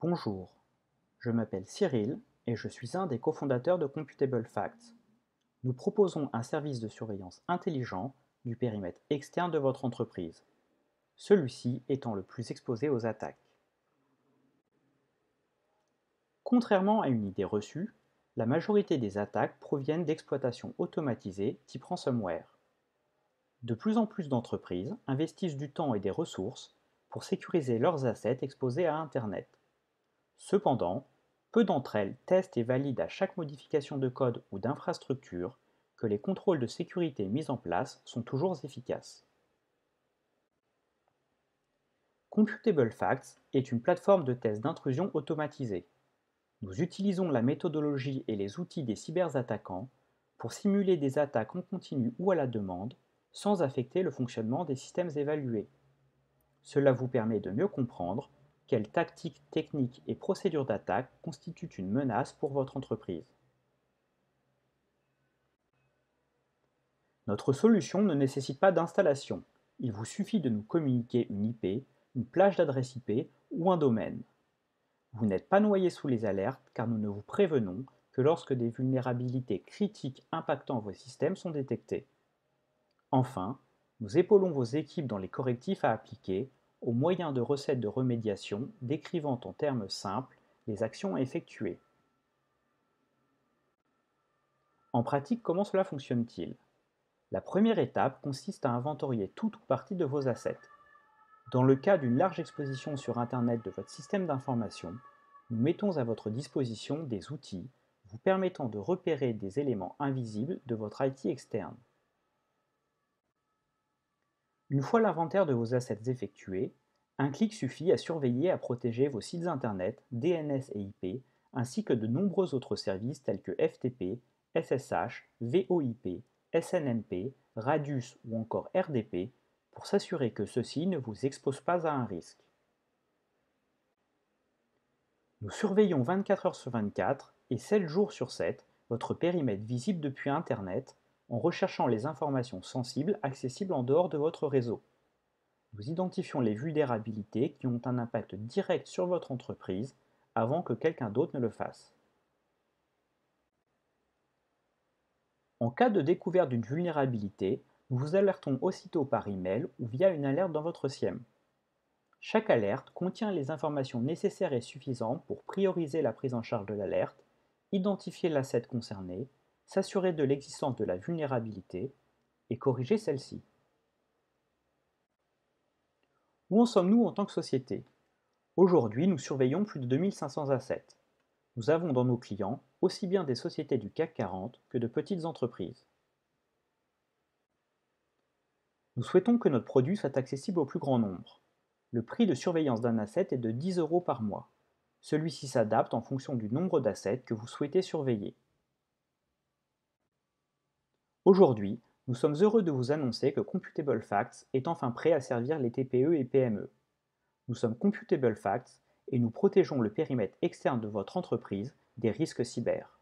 Bonjour, je m'appelle Cyril et je suis un des cofondateurs de Computable Facts. Nous proposons un service de surveillance intelligent du périmètre externe de votre entreprise, celui-ci étant le plus exposé aux attaques. Contrairement à une idée reçue, la majorité des attaques proviennent d'exploitations automatisées type ransomware. De plus en plus d'entreprises investissent du temps et des ressources pour sécuriser leurs assets exposés à Internet. Cependant, peu d'entre elles testent et valident à chaque modification de code ou d'infrastructure que les contrôles de sécurité mis en place sont toujours efficaces. Computable Facts est une plateforme de test d'intrusion automatisée. Nous utilisons la méthodologie et les outils des cyberattaquants pour simuler des attaques en continu ou à la demande, sans affecter le fonctionnement des systèmes évalués. Cela vous permet de mieux comprendre quelles tactiques, techniques et procédures d'attaque constituent une menace pour votre entreprise. Notre solution ne nécessite pas d'installation. Il vous suffit de nous communiquer une IP, une plage d'adresse IP ou un domaine. Vous n'êtes pas noyé sous les alertes car nous ne vous prévenons que lorsque des vulnérabilités critiques impactant vos systèmes sont détectées. Enfin, nous épaulons vos équipes dans les correctifs à appliquer au moyen de recettes de remédiation décrivant en termes simples les actions à effectuer. En pratique, comment cela fonctionne-t-il? La première étape consiste à inventorier tout ou partie de vos assets. Dans le cas d'une large exposition sur Internet de votre système d'information, nous mettons à votre disposition des outils vous permettant de repérer des éléments invisibles de votre IT externe. Une fois l'inventaire de vos assets effectué, un clic suffit à surveiller et à protéger vos sites Internet, DNS et IP, ainsi que de nombreux autres services tels que FTP, SSH, VoIP, SNMP, Radius ou encore RDP, pour s'assurer que ceux-ci ne vous exposent pas à un risque. Nous surveillons 24 heures sur 24 et 7 jours sur 7 votre périmètre visible depuis Internet en recherchant les informations sensibles accessibles en dehors de votre réseau. Nous identifions les vulnérabilités qui ont un impact direct sur votre entreprise avant que quelqu'un d'autre ne le fasse. En cas de découverte d'une vulnérabilité, nous vous alertons aussitôt par email ou via une alerte dans votre SIEM. Chaque alerte contient les informations nécessaires et suffisantes pour prioriser la prise en charge de l'alerte, identifier l'asset concerné, s'assurer de l'existence de la vulnérabilité et corriger celle-ci. Où en sommes-nous en tant que société? Aujourd'hui, nous surveillons plus de 2500 assets. Nous avons dans nos clients aussi bien des sociétés du CAC 40 que de petites entreprises. Nous souhaitons que notre produit soit accessible au plus grand nombre. Le prix de surveillance d'un asset est de 10 € par mois. Celui-ci s'adapte en fonction du nombre d'assets que vous souhaitez surveiller. Aujourd'hui, nous sommes heureux de vous annoncer que Computable Facts est enfin prêt à servir les TPE et PME. Nous sommes Computable Facts et nous protégeons le périmètre externe de votre entreprise des risques cyber.